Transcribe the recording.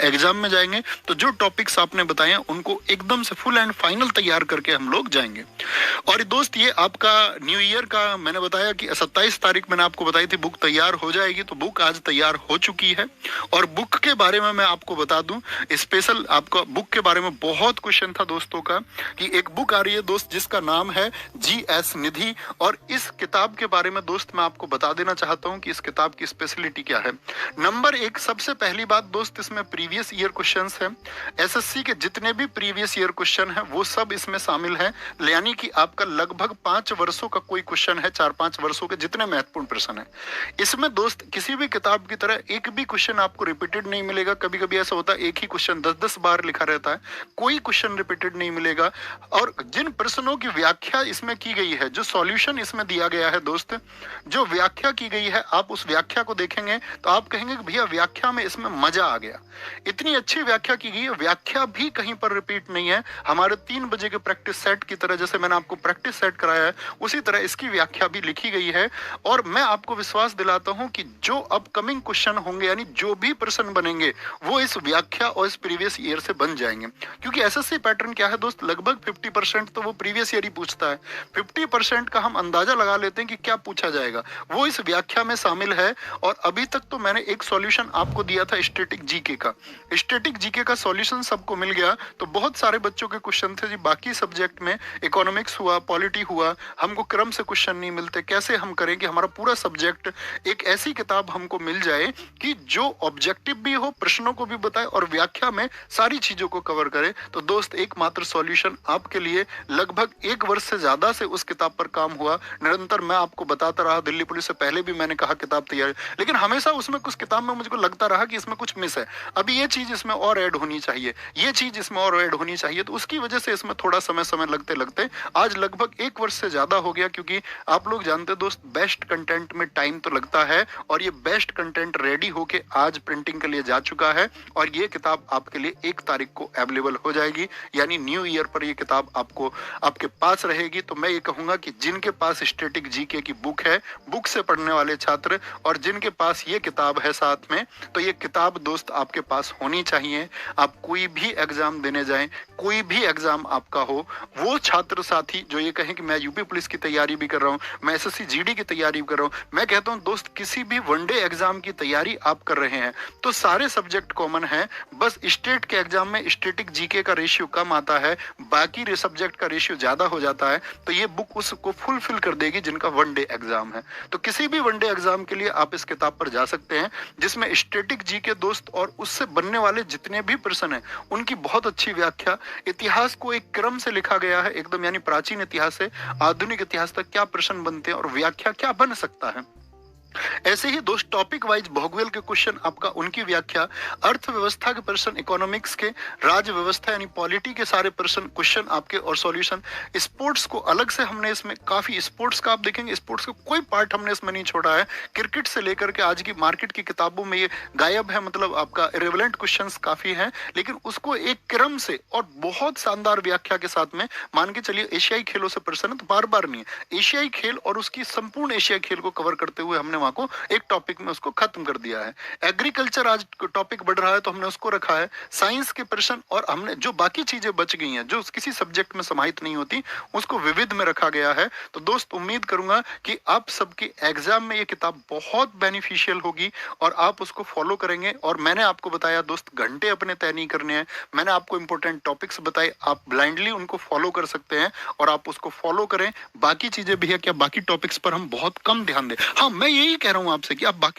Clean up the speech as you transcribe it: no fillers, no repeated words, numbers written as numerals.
Exam में जाएंगे तो जो टॉपिक्स आपने बताए हैं उनको एकदम से फुल एंड फाइनल तैयार करके हम लोग जाएंगे। और दोस्त ये आपका न्यू ईयर का मैंने बताया कि 27 तारीख मैंने आपको बताई थी बुक तैयार हो जाएगी, तो बुक आज तैयार हो चुकी है। और बुक के बारे में मैं आपको बता दूं, स्पेशल आपका बुक के बारे में बहुत क्वेश्चन था दोस्तों का कि एक बुक आ रही है दोस्त जिसका नाम है GS निधि। और इस किताब के बारे में दोस्त मैं आपको बता देना चाहता हूं कि इस किताब की स्पेशलिटी क्या है। नंबर एक, सबसे पहली बात दोस्त, इसमें प्रीवियस ईयर क्वेश्चंस हैं। SSC के जितने भी प्रीवियस ईयर क्वेश्चन हैं वो सब इसमें शामिल हैं, यानी कि आपका लगभग 5 वर्षों का कोई क्वेश्चन है, 4-5 वर्षों के जितने महत्वपूर्ण प्रश्न है इसमें दोस्त। किसी भी किताब की तरह एक भी क्वेश्चन आपको रिपीटेड नहीं मिलेगा। कभी कभी ऐसा होता है एक ही क्वेश्चन 10-10 बार लिखा रहता है, कोई क्वेश्चन रिपीटेड नहीं मिलेगा। और जिन प्रश्नों की व्याख्या इसमें की गई है, जो सॉल्यूशन इसमें दिया गया है दोस्त, जो व्याख्या की गई है, आप उस व्याख्या को देखेंगे तो आप कहेंगे कि भैया व्याख्या में इसमें मजा आ गया। इतनी अच्छी व्याख्या की गई है, व्याख्या भी कहीं पर रिपीट नहीं है। हमारे 3 बजे के प्रैक्टिस सेट की तरह, जैसे मैंने आपको प्रैक्टिस सेट कराया है उसी तरह इसकी व्याख्या भी लिखी गई है। और मैं आपको विश्वास दिलाता हूं कि जो अपकमिंग क्वेश्चन होंगे, यानी जो भी प्रश्न बनेंगे वो इस व्याख्या और इस प्रीवियस ईयर से बन जाएंगे। क्योंकि एसएससी पैटर्न क्या है दोस्त, लगभग 50% तो वो प्रीवियस ईयर ही पूछता है, 50% का हम अंदाजा लगा लेते हैं कि क्या पूछा जाएगा, वो इस व्याख्या में शामिल है। और अभी तक तो मैंने एक सॉल्यूशन आपको दिया था स्टैटिक जीके का, स्टैटिक जीके का सॉल्यूशन सबको मिल गया। तो बहुत सारे बच्चों के क्वेश्चन थे जी, बाकी सब्जेक्ट में इकोनॉमिक्स हुआ, पॉलिटी हुआ, हमको क्रम से क्वेश्चन नहीं मिलते, कैसे हम करें कि हमारा पूरा सब्जेक्ट एक ऐसी किताब हमको मिल जाए कि जो ऑब्जेक्टिव भी हो, प्रश्नों को भी बताए और व्याख्या में सारी चीजों को कवर करे। तो दोस्त एकमात्र सॉल्यूशन आपके लिए, लगभग 1 वर्ष से ज्यादा से उस किताब पर काम हुआ, निरंतर मैं आपको बताता रहा। दिल्ली पुलिस से पहले भी मैंने कहा किताब तैयार, लेकिन हमेशा उसमें कुछ किताब में मुझको लगता रहा कि इसमें कुछ मिस है, अभी ये चीज इसमें और ऐड होनी चाहिए, ये चीज इसमें और ऐड होनी चाहिए। तो उसकी वजह से इसमें थोड़ा समय लगते लगते आज लगभग 1 वर्ष से ज्यादा हो गया। क्योंकि आप लोग जानते दोस्त, बेस्ट कंटेंट में टाइम तो लगता है, और ये बेस्ट कंटेंट रेडी होके आज प्रिंटिंग के लिए जा चुका है। और ये किताब आपके लिए 1 तारीख को अवेलेबल हो जाएगी, यानी न्यू ईयर पर ये किताब आपको आपके पास रहेगी। तो मैं ये कहूंगा कि जिनके पास स्टैटिक जीके की बुक है, बुक से पढ़ने वाले छात्र, और जिनके पास ये किताब है साथ में, तो ये किताब दोस्त आपके पास होनी चाहिए। आप कोई भी एग्जाम देने जाएं, कोई भी एग्जाम आपका हो, वो छात्र साथी जो ये कहें कि मैं यूपी पुलिस की तैयारी भी कर रहा हूं, मैं एसएससी जीडी की तैयारी भी कर रहा हूं, मैं कहता हूं दोस्त किसी भी वनडे एग्जाम की तैयारी आप कर रहे हैं तो सारे सब्जेक्ट कॉमन है, बस स्टेट के एग्जाम में स्टैटिक जीके का रेशियो कम आता है, बाकी सब्जेक्ट का रेशियो ज्यादा हो जाता है। तो ये बुक उसको फुलफिल कर देगी जिनका वनडे एग्जाम है। तो किसी भी वनडे एग्जाम के लिए आप इस किताब पर जा सकते हैं, जिसमें स्टैटिक जीके दोस्त और उससे बनने वाले जितने भी प्रश्न हैं उनकी बहुत अच्छी व्याख्या, इतिहास को एक क्रम से लिखा गया है एकदम, यानी प्राचीन इतिहास से आधुनिक इतिहास तक क्या प्रश्न बनते हैं और व्याख्या क्या बन सकता है। ऐसे ही दोस्त टॉपिक वाइज भौगोलिक के क्वेश्चन आपका, उनकी व्याख्या, अर्थव्यवस्था के प्रश्न, इकोनॉमिक्स के, राज्य व्यवस्था यानी पॉलिटी के सारे प्रश्न क्वेश्चन आपके और सॉल्यूशन। स्पोर्ट्स को अलग से हमने इसमें काफी, स्पोर्ट्स का आप देखेंगे स्पोर्ट्स का कोई पार्ट हमने इसमें नहीं छोड़ा है। क्रिकेट से लेकर के आज की मार्केट की किताबों में ये गायब है, मतलब आपका इरेलेवेंट क्वेश्चंस काफी हैं, लेकिन उसको एक क्रम से और बहुत शानदार व्याख्या के साथ में मान के चलिए। एशियाई खेलों से प्रश्न तो बार बार नहीं है, एशियाई खेल और उसकी संपूर्ण एशियाई खेल को कवर करते हुए हमने वहां को एक टॉपिक में उसको खत्म कर दिया है। एग्रीकल्चर आज टॉपिक बढ़ रहा है तो हमने उसको रखा है। साइंस के प्रश्न और हमने जो बाकी चीजें बच गई हैं जो किसी सब्जेक्ट में समाहित नहीं होती, उसको विविध में रखा गया है। तो दोस्त उम्मीद करूंगा कि आप सबके एग्जाम में ये किताब बहुत बेनिफिशियल होगी और आप उसको फॉलो करेंगे। और मैंने आपको बताया दोस्त, घंटे अपने तय नहीं करने हैं, मैंने आपको इंपॉर्टेंट टॉपिक्स बताए, आप ब्लाइंडली उनको फॉलो कर सकते हैं और आप उसको फॉलो करें। बाकी चीजें भी है क्या, बाकी टॉपिक्स पर हम बहुत कम ध्यान दें। हाँ, मैं यही कह रहा हूं आपसे कि आप बाकी